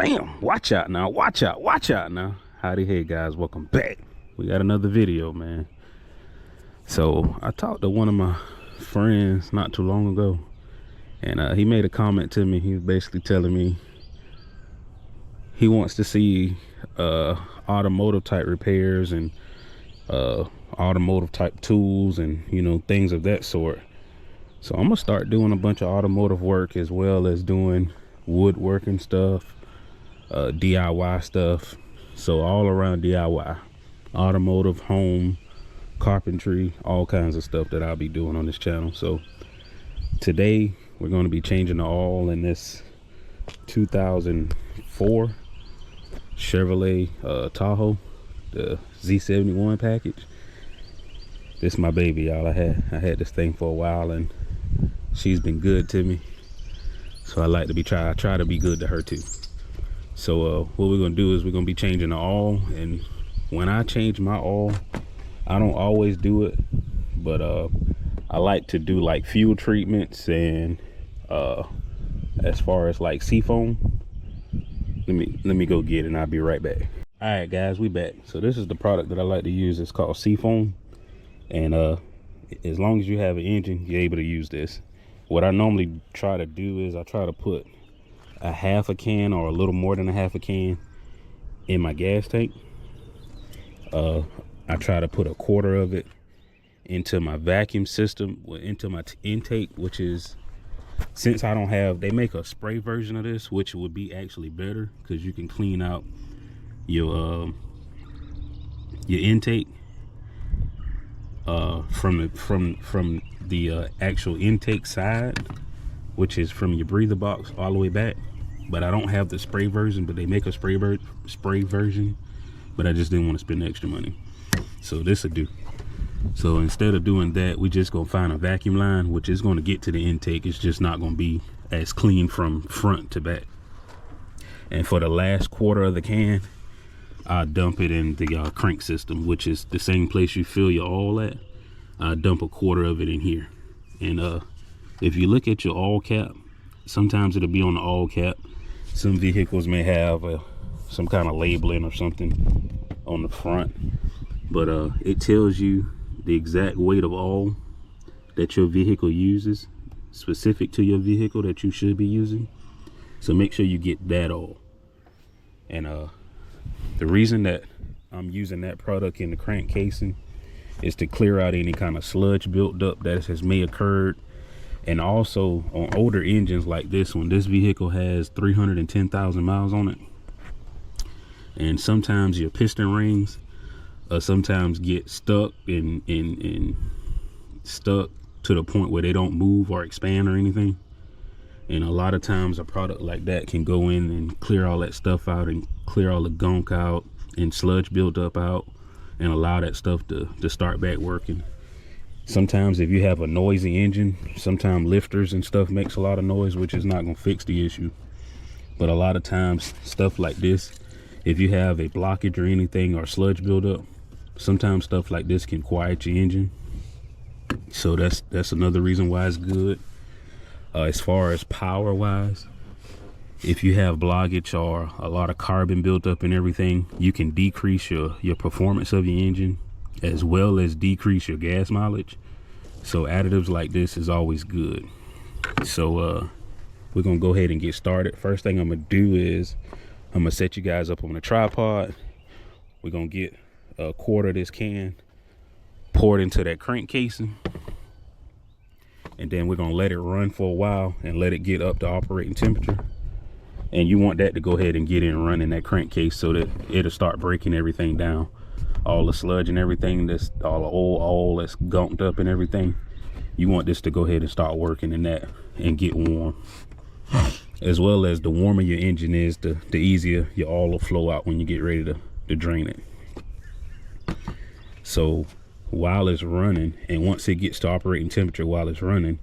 Bam! Watch out now, watch out, watch out now. Howdy, hey guys, welcome back. We got another video, man. So I talked to one of my friends not too long ago, and he made a comment to me. He was basically telling me he wants to see automotive type repairs and automotive type tools and, you know, things of that sort. So I'm gonna start doing a bunch of automotive work as well as doing woodworking stuff, DIY stuff. So all around DIY, automotive, home, carpentry, all kinds of stuff that I'll be doing on this channel. So today we're going to be changing the oil in this 2004 Chevrolet Tahoe, the Z71 package. This is my baby, y'all. I had this thing for a while and she's been good to me, so I like to try to be good to her too. So what we're gonna do is we're gonna be changing the oil, and when I change my oil, I don't always do it, but I like to do like fuel treatments and as far as like seafoam. Let me go get it and I'll be right back. All right guys, we back. So this is the product that I like to use. It's called seafoam, and as long as you have an engine, you're able to use this. What I normally try to do is I try to put a half a can or a little more than a half a can in my gas tank. I try to put a quarter of it into my vacuum system, into my intake, which is, since I don't have, they make a spray version of this, which would be actually better because you can clean out your intake from the actual intake side, which is from your breather box all the way back. But I don't have the spray version, but they make a spray version, but I just didn't want to spend extra money, so this will do. So instead of doing that, we just gonna find a vacuum line, which is going to get to the intake. It's just not going to be as clean from front to back. And for the last quarter of the can, I dump it in the crank system, which is the same place you fill your oil at. I dump a quarter of it in here. And if you look at your oil cap, sometimes it'll be on the oil cap. Some vehicles may have some kind of labeling or something on the front, but it tells you the exact weight of oil that your vehicle uses, specific to your vehicle that you should be using. So make sure you get that oil. And the reason that I'm using that product in the crank casing is to clear out any kind of sludge built up that may occurred. And also on older engines like this one, this vehicle has 310,000 miles on it, and sometimes your piston rings sometimes get stuck and stuck to the point where they don't move or expand or anything. And a lot of times a product like that can go in and clear all that stuff out and clear all the gunk out and sludge build up out and allow that stuff to start back working. Sometimes if you have a noisy engine, sometimes lifters and stuff makes a lot of noise, which is not going to fix the issue. But a lot of times stuff like this, if you have a blockage or anything or sludge buildup, sometimes stuff like this can quiet your engine. So that's another reason why it's good. As far as power wise, if you have blockage or a lot of carbon built up and everything, you can decrease your performance of your engine as well as decrease your gas mileage. So additives like this is always good. So we're gonna go ahead and get started. First thing I'm gonna do is I'm gonna set you guys up on a tripod. We're gonna get a quarter of this can poured into that crank casing, and then we're gonna let it run for a while and let it get up to operating temperature. And you want that to go ahead and get in running that crankcase so that it'll start breaking everything down, all the sludge and everything, that's all the oil that's gunked up and everything. You want this to go ahead and start working in that and get warm. As well as the warmer your engine is, the easier your oil will flow out when you get ready to drain it. So while it's running, and once it gets to operating temperature while it's running,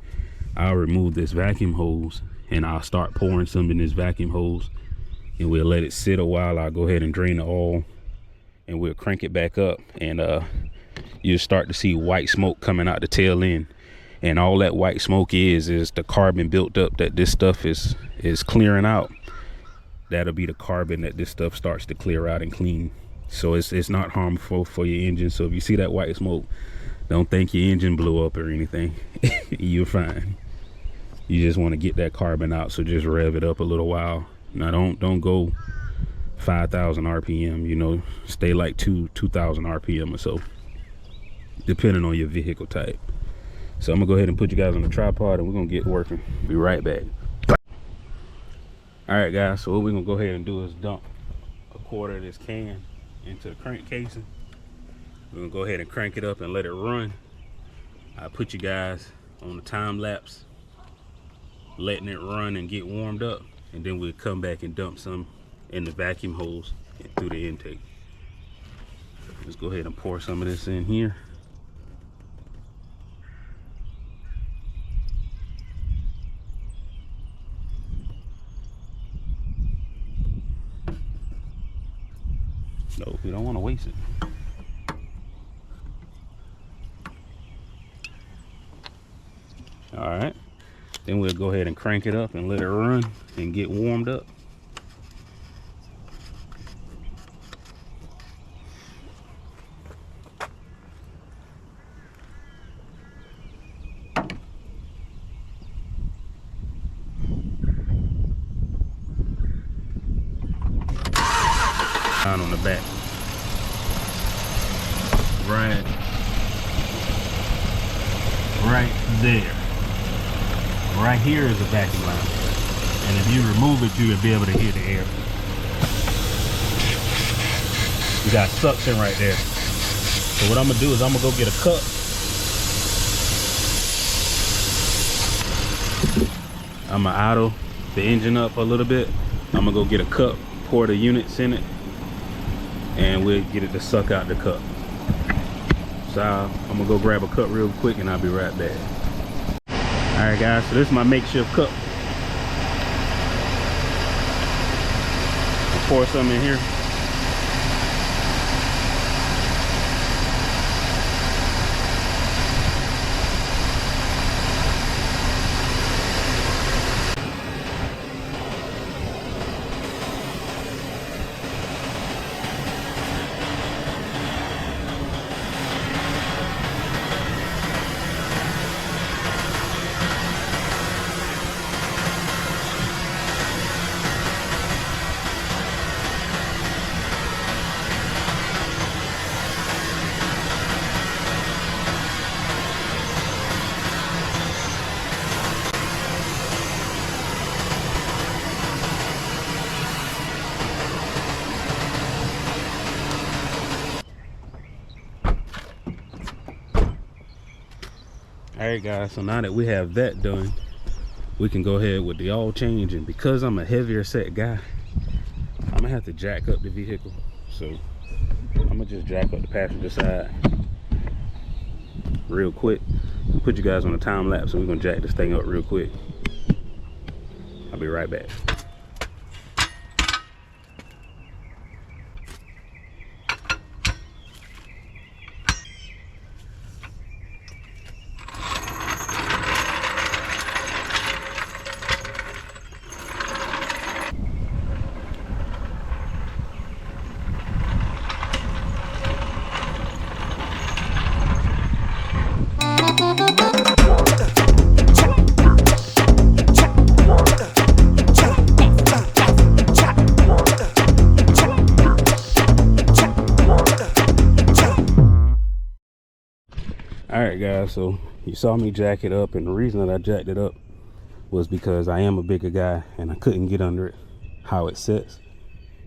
I'll remove this vacuum hose and I'll start pouring some in this vacuum hose, and we'll let it sit a while. I'll go ahead and drain the oil and we'll crank it back up, and you'll start to see white smoke coming out the tail end. And all that white smoke is the carbon built up that this stuff is clearing out. that'll be the carbon that this stuff starts to clear out and clean. So it's not harmful for your engine. So if you see that white smoke, don't think your engine blew up or anything. You're fine. You just want to get that carbon out, so just rev it up a little while. Now don't go 5,000 RPM, you know, stay like 2,000 RPM or so, depending on your vehicle type. So I'm gonna go ahead and put you guys on the tripod and we're gonna get working. Be right back. All right guys, so what we're gonna go ahead and do is dump a quarter of this can into the crank casing. We're gonna go ahead and crank it up and let it run. I put you guys on the time lapse, letting it run and get warmed up, and then we'll come back and dump some in the vacuum hose and through the intake. Let's go ahead and pour some of this in here. No, we don't want to waste it. All right, then we'll go ahead and crank it up and let it run and get warmed up. On the back, right there, right here is a vacuum line, and if you remove it, you will be able to hear the air. You got suction right there. So what I'm gonna do is I'm gonna go get a cup. I'm gonna idle the engine up a little bit. I'm gonna go get a cup, pour the units in it, and we'll get it to suck out the cup. So I'm gonna go grab a cup real quick and I'll be right back. All right guys, so this is my makeshift cup. I'll pour some in here. All right guys, so now that we have that done, we can go ahead with the oil change. And because I'm a heavier set guy, I'm gonna have to jack up the vehicle. So I'm gonna just jack up the passenger side real quick. I'll put you guys on a time lapse and we're gonna jack this thing up real quick. I'll be right back. All right guys, so you saw me jack it up, and the reason that I jacked it up was because I am a bigger guy and I couldn't get under it how it sits.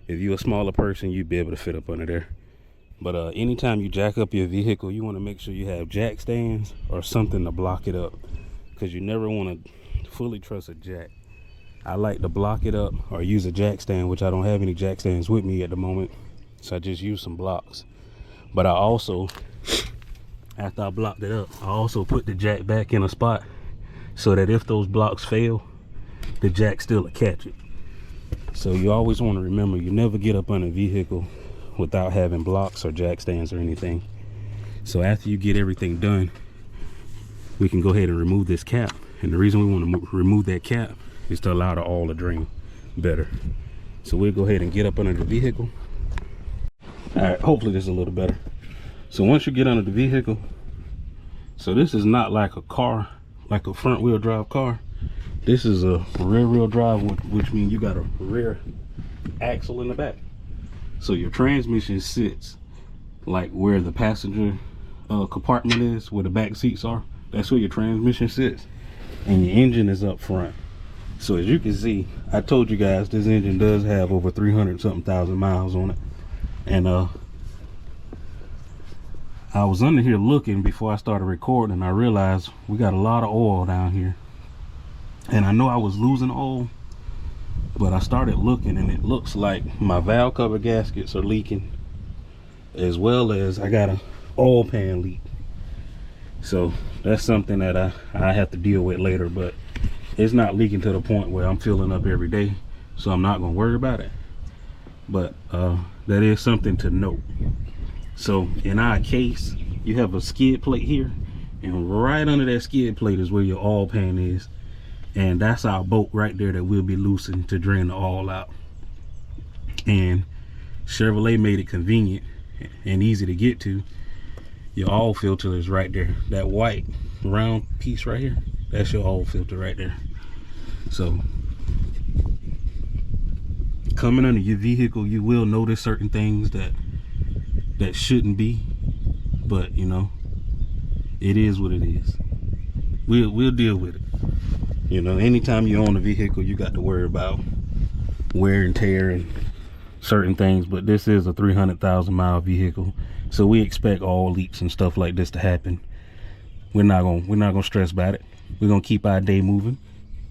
If you're a smaller person, you'd be able to fit up under there. But anytime you jack up your vehicle, you want to make sure you have jack stands or something to block it up, because you never want to fully trust a jack. I like to block it up or use a jack stand, which I don't have any jack stands with me at the moment, so I just use some blocks. But I also, after I blocked it up, I also put the jack back in a spot so that if those blocks fail, the jack still will catch it. So you always want to remember, you never get up on a vehicle without having blocks or jack stands or anything. So after you get everything done, we can go ahead and remove this cap. And the reason we want to remove that cap is to allow the oil to drain better. So we'll go ahead and get up under the vehicle. All right, hopefully this is a little better. So once you get under the vehicle, so this is not like a car, like a front wheel drive car. This is a rear wheel drive, which means you got a rear axle in the back. So your transmission sits like where the passenger compartment is, where the back seats are. That's where your transmission sits, and your engine is up front. So as you can see, I told you guys this engine does have over 300 something thousand miles on it. And I was under here looking before I started recording, and I realized we got a lot of oil down here. And I know I was losing oil, but I started looking, and it looks like my valve cover gaskets are leaking, as well as I got a oil pan leak. So that's something that I have to deal with later, but it's not leaking to the point where I'm filling up every day, so I'm not gonna worry about it. But that is something to note. So in our case, you have a skid plate here, and right under that skid plate is where your oil pan is, and that's our bolt right there that we'll be loosening to drain the oil out. And Chevrolet made it convenient and easy to get to. Your oil filter is right there. That white round piece right here, that's your oil filter right there. So coming under your vehicle, you will notice certain things that shouldn't be, but you know, it is what it is. We'll deal with it. You know, anytime you own a vehicle, you got to worry about wear and tear and certain things, but this is a 300,000 mile vehicle, so we expect oil leaks and stuff like this to happen. We're not gonna stress about it. We're gonna keep our day moving,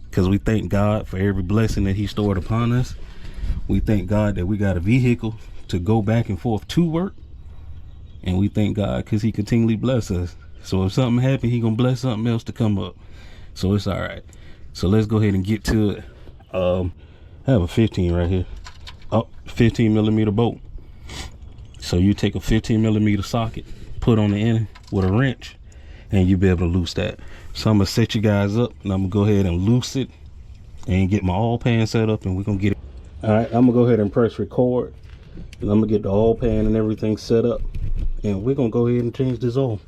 because we thank God for every blessing that he stored upon us. We thank God that we got a vehicle to go back and forth to work, and we thank God because he continually bless us. So if something happens, he gonna bless something else to come up, so it's all right. So let's go ahead and get to it. I have a 15 right here. 15 millimeter bolt. So you take a 15 millimeter socket, put on the end with a wrench, and you'll be able to loose that. So I'm gonna set you guys up, and I'm gonna go ahead and loose it and get my oil pan set up, and we're gonna get it. All right, I'm gonna go ahead and press record, and I'm gonna get the oil pan and everything set up, and we're gonna go ahead and change this oil.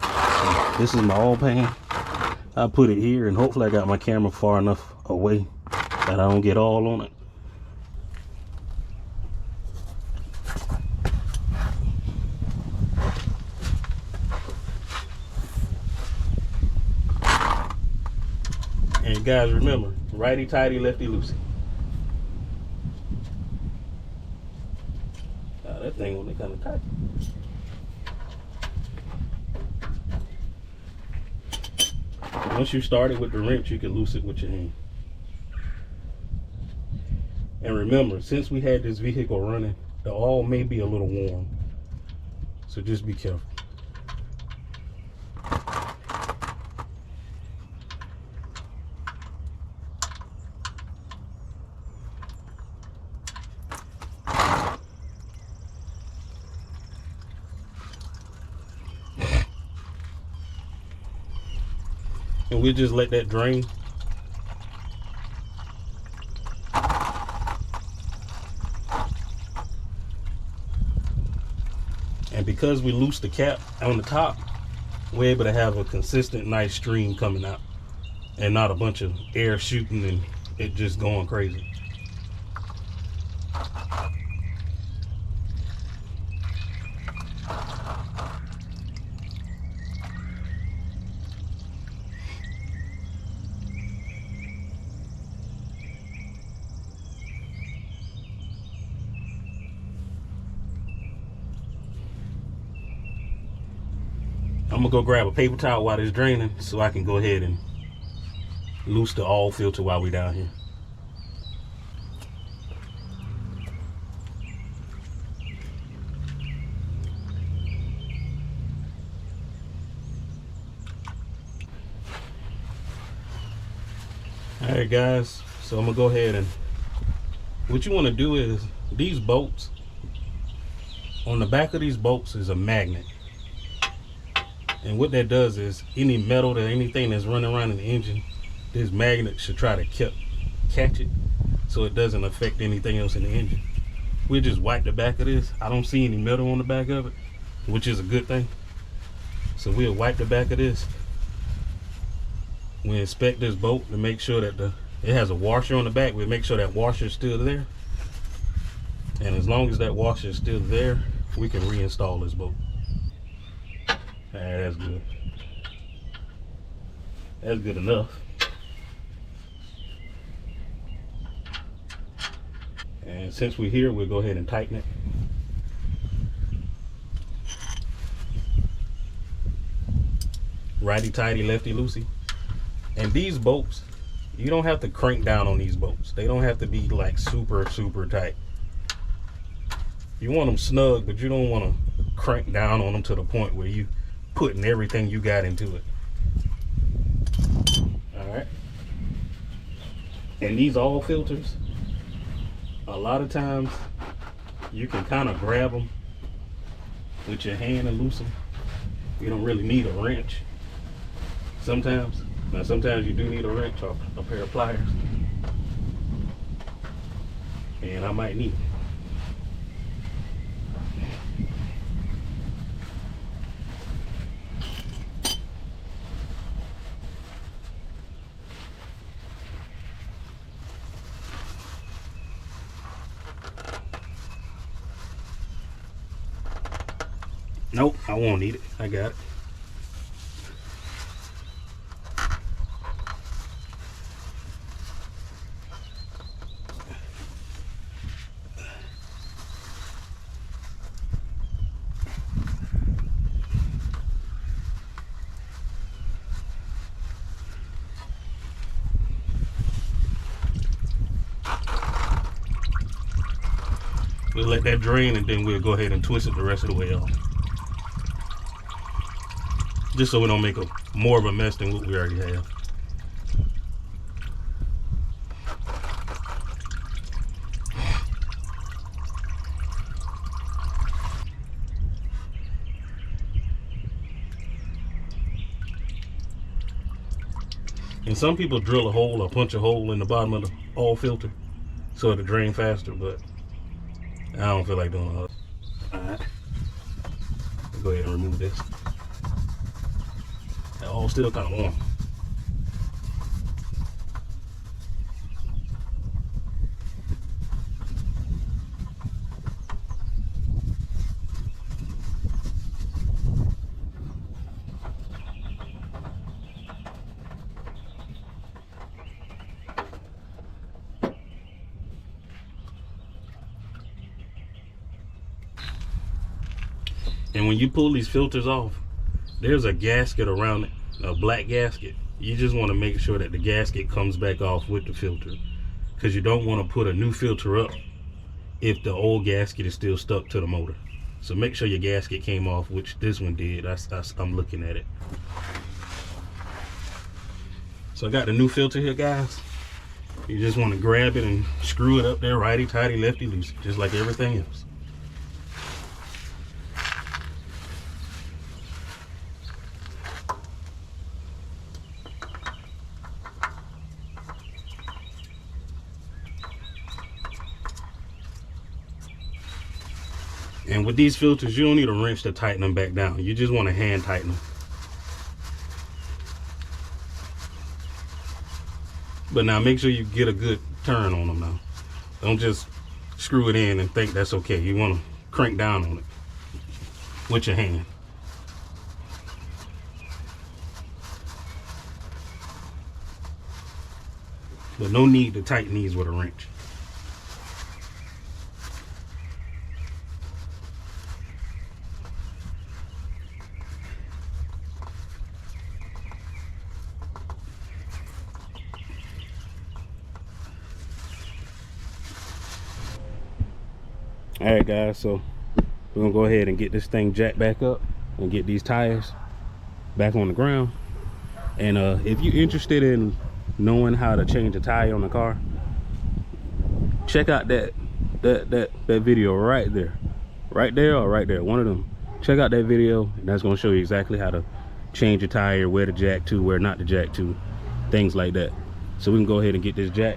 So this is my oil pan. I put it here, and hopefully I got my camera far enough away that I don't get oil on it. And guys, remember, righty tighty, lefty loosey. That thing was kind of tight. Once you start it with the wrench, you can loose it with your hand. And remember, since we had this vehicle running, the oil may be a little warm, so just be careful. And we'll just let that drain. And because we loose the cap on the top, we're able to have a consistent nice stream coming out, and not a bunch of air shooting and it just going crazy. I'm gonna go grab a paper towel while it's draining, so I can go ahead and loose the oil filter while we're down here. All right guys, so I'm gonna go ahead, and what you want to do is, these bolts, on the back of these bolts is a magnet. And what that does is, any metal or anything that's running around in the engine, this magnet should try to catch it. so it doesn't affect anything else in the engine. We'll just wipe the back of this. I don't see any metal on the back of it, which is a good thing. So we'll wipe the back of this. We inspect this bolt to make sure that it has a washer on the back. We'll make sure that washer is still there. And as long as that washer is still there, we can reinstall this bolt. That's good. That's good enough. And since we're here, we'll go ahead and tighten it. Righty tighty, lefty loosey. And these bolts, you don't have to crank down on these bolts. They don't have to be like super tight. You want them snug, but you don't want to crank down on them to the point where you putting everything you got into it. All right. And these oil filters, a lot of times you can kind of grab them with your hand and loosen them. You don't really need a wrench. Sometimes you do need a wrench or a pair of pliers. And I might need it. Nope, I won't need it. I got it. We'll let that drain and then we'll go ahead and twist it the rest of the way off. Just so we don't make more of a mess than what we already have. And some people drill a hole or punch a hole in the bottom of the oil filter so it'll drain faster, but I don't feel like doing all that. Alright. Go ahead and remove this. That oil's still kind of warm. And when you pull these filters off, there's a gasket around it, a black gasket. You just want to make sure that the gasket comes back off with the filter, because you don't want to put a new filter up if the old gasket is still stuck to the motor. So make sure your gasket came off, which this one did. I'm looking at it. So I got the new filter here, guys. You just want to grab it and screw it up there, righty tighty, lefty loosey, just like everything else. And with these filters, you don't need a wrench to tighten them back down. You just want to hand tighten them. But now make sure you get a good turn on them now. Don't just screw it in and think that's okay. You want to crank down on it with your hand. But no need to tighten these with a wrench. All right, guys, so we're gonna go ahead and get this thing jacked back up and get these tires back on the ground. And if you're interested in knowing how to change a tire on a car, check out that video right there, or right there, one of them. Check out that video, and that's gonna show you exactly how to change a tire, where to jack to, where not to jack to, things like that. So we can go ahead and get this jack.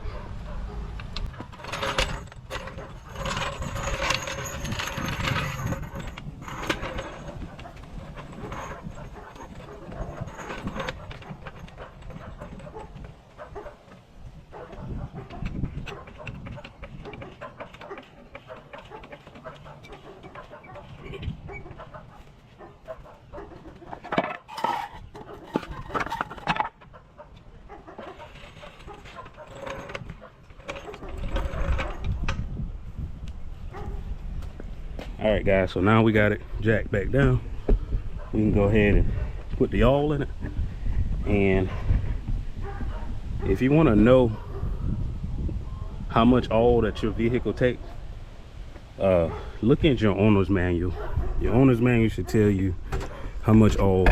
All right, guys, so now we got it jacked back down. We can go ahead and put the oil in it. And if you want to know how much oil that your vehicle takes, look at your owner's manual. Your owner's manual should tell you how much oil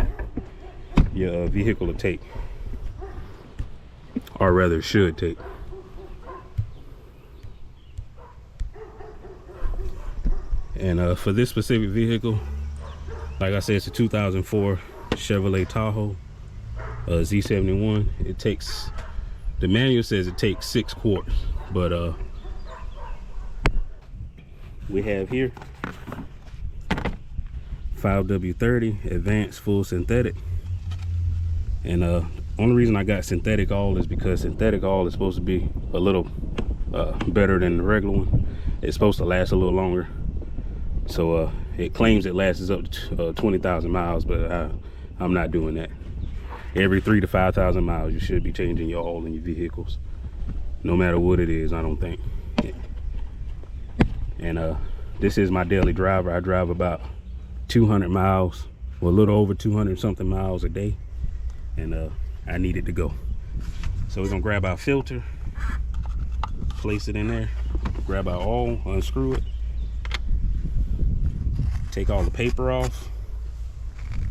your vehicle will take, or rather should take. And for this specific vehicle, like I said, it's a 2004 Chevrolet Tahoe Z71. It takes, the manual says it takes 6 quarts, but we have here 5W30 Advanced Full Synthetic. And only reason I got synthetic oil is because synthetic oil is supposed to be a little better than the regular one. It's supposed to last a little longer. So it claims it lasts up to 20,000 miles, but I'm not doing that. Every 3,000 to 5,000 miles, you should be changing your oil in your vehicles, no matter what it is, I don't think. And this is my daily driver. I drive about 200 miles, or a little over 200 something miles a day, and I need it to go. So we're gonna grab our filter, place it in there, grab our oil, unscrew it, take all the paper off,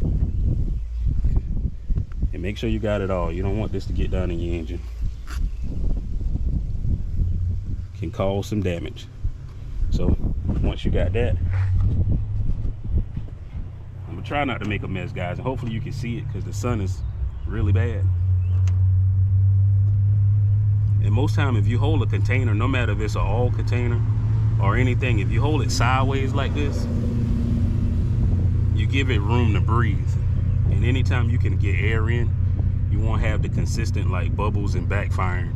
and make sure you got it all. You don't want this to get down in your engine. Can cause some damage. So once you got that, I'm gonna try not to make a mess, guys, and hopefully you can see it because the sun is really bad. And most time, if you hold a container, no matter if it's an oil container or anything, if you hold it sideways like this, you give it room to breathe. And anytime you can get air in, you won't have the consistent like bubbles and backfiring.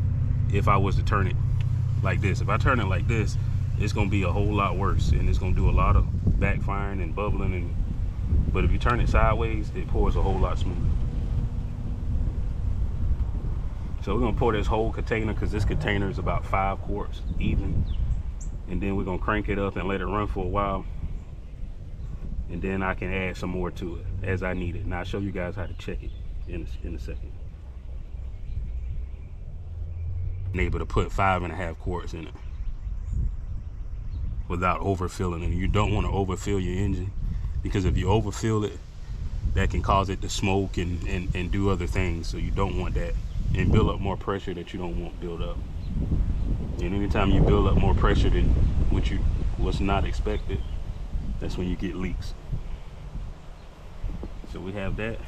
If I was to turn it like this, if I turn it like this, it's gonna be a whole lot worse, and it's gonna do a lot of backfiring and bubbling. But if you turn it sideways, it pours a whole lot smoother. So we're gonna pour this whole container, because this container is about 5 quarts even, and then we're gonna crank it up and let it run for a while, and then I can add some more to it as I need it. And I'll show you guys how to check it in a second. I'm able to put 5.5 quarts in it without overfilling it. You don't want to overfill your engine, because if you overfill it, that can cause it to smoke and do other things. So you don't want that, and build up more pressure that you don't want build up. And anytime you build up more pressure than what's not expected, that's when you get leaks. So we have that.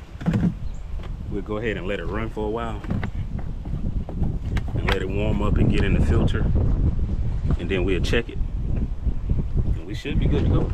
We'll go ahead and let it run for a while and let it warm up and get in the filter, and then we'll check it, and we should be good to go.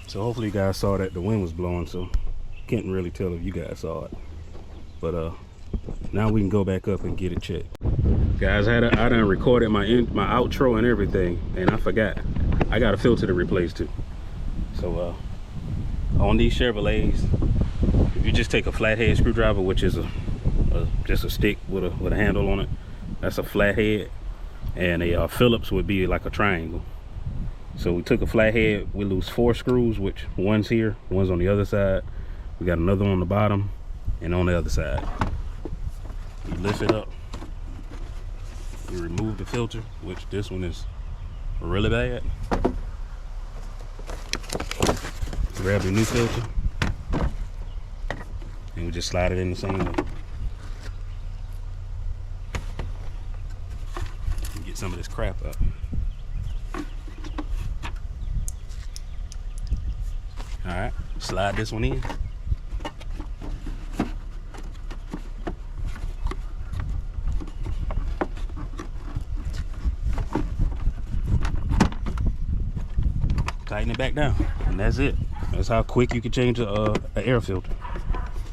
So hopefully you guys saw that the wind was blowing, so can't really tell if you guys saw it. But now we can go back up and get it checked. Guys, I done recorded my outro and everything, and I forgot. I got a filter to replace too. So on these Chevrolets, if you just take a flathead screwdriver, which is just a stick with a handle on it. That's a flathead, and a Phillips would be like a triangle. So we took a flathead, we lose 4 screws, which one's here, one's on the other side. We got another one on the bottom and on the other side. You lift it up, you remove the filter, which this one is really bad. Grab the new filter, and we just slide it in the same way. Get some of this crap out. Alright, slide this one in. Tighten it back down, and that's it. That's how quick you can change an air filter.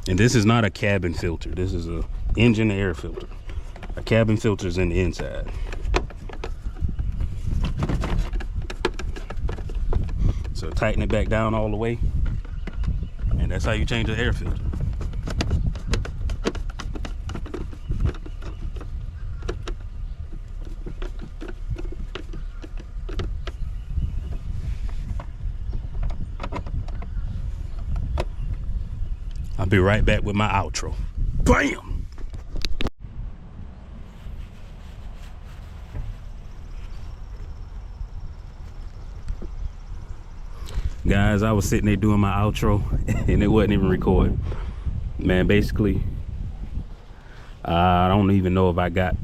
And this is not a cabin filter. This is a engine air filter. A cabin filter is in the inside. So tighten it back down all the way, and that's how you change the air filter. I'll be right back with my outro. Bam! Guys, I was sitting there doing my outro and it wasn't even recording. Man, basically, I don't even know if I got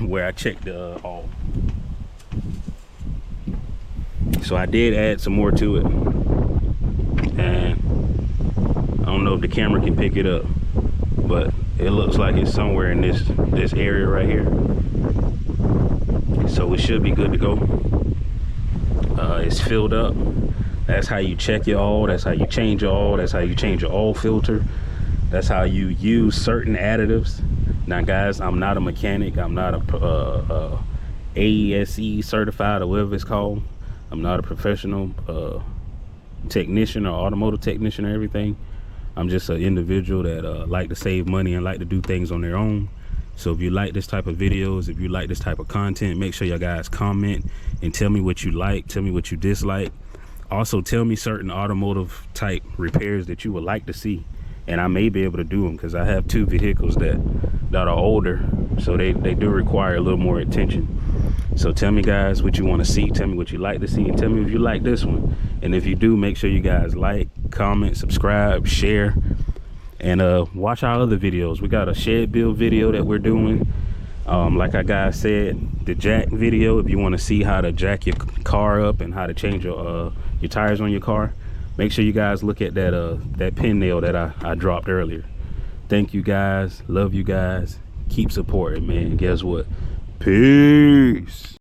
where I checked the all. So I did add some more to it. And I don't know if the camera can pick it up, but it looks like it's somewhere in this area right here. So it should be good to go. It's filled up. That's how you check your oil. That's how you change your oil. That's how you change your oil filter. That's how you use certain additives. Now guys, I'm not a mechanic. I'm not a AESE certified or whatever it's called. I'm not a professional technician or automotive technician or everything. I'm just an individual that like to save money and like to do things on their own. So if you like this type of videos, if you like this type of content, make sure you guys comment and tell me what you like, tell me what you dislike. Also tell me certain automotive type repairs that you would like to see, and I may be able to do them, because I have 2 vehicles that are older, so they do require a little more attention. So tell me guys what you want to see, tell me what you like to see, and tell me if you like this one. And if you do, make sure you guys like, comment, subscribe, share, and watch our other videos. We got a shed build video that we're doing. Like our guy said, the jack video, if you want to see how to jack your car up and how to change your tires on your car, make sure you guys look at that pin nail that I dropped earlier. Thank you guys, love you guys, keep supporting, man. Guess what? Peace.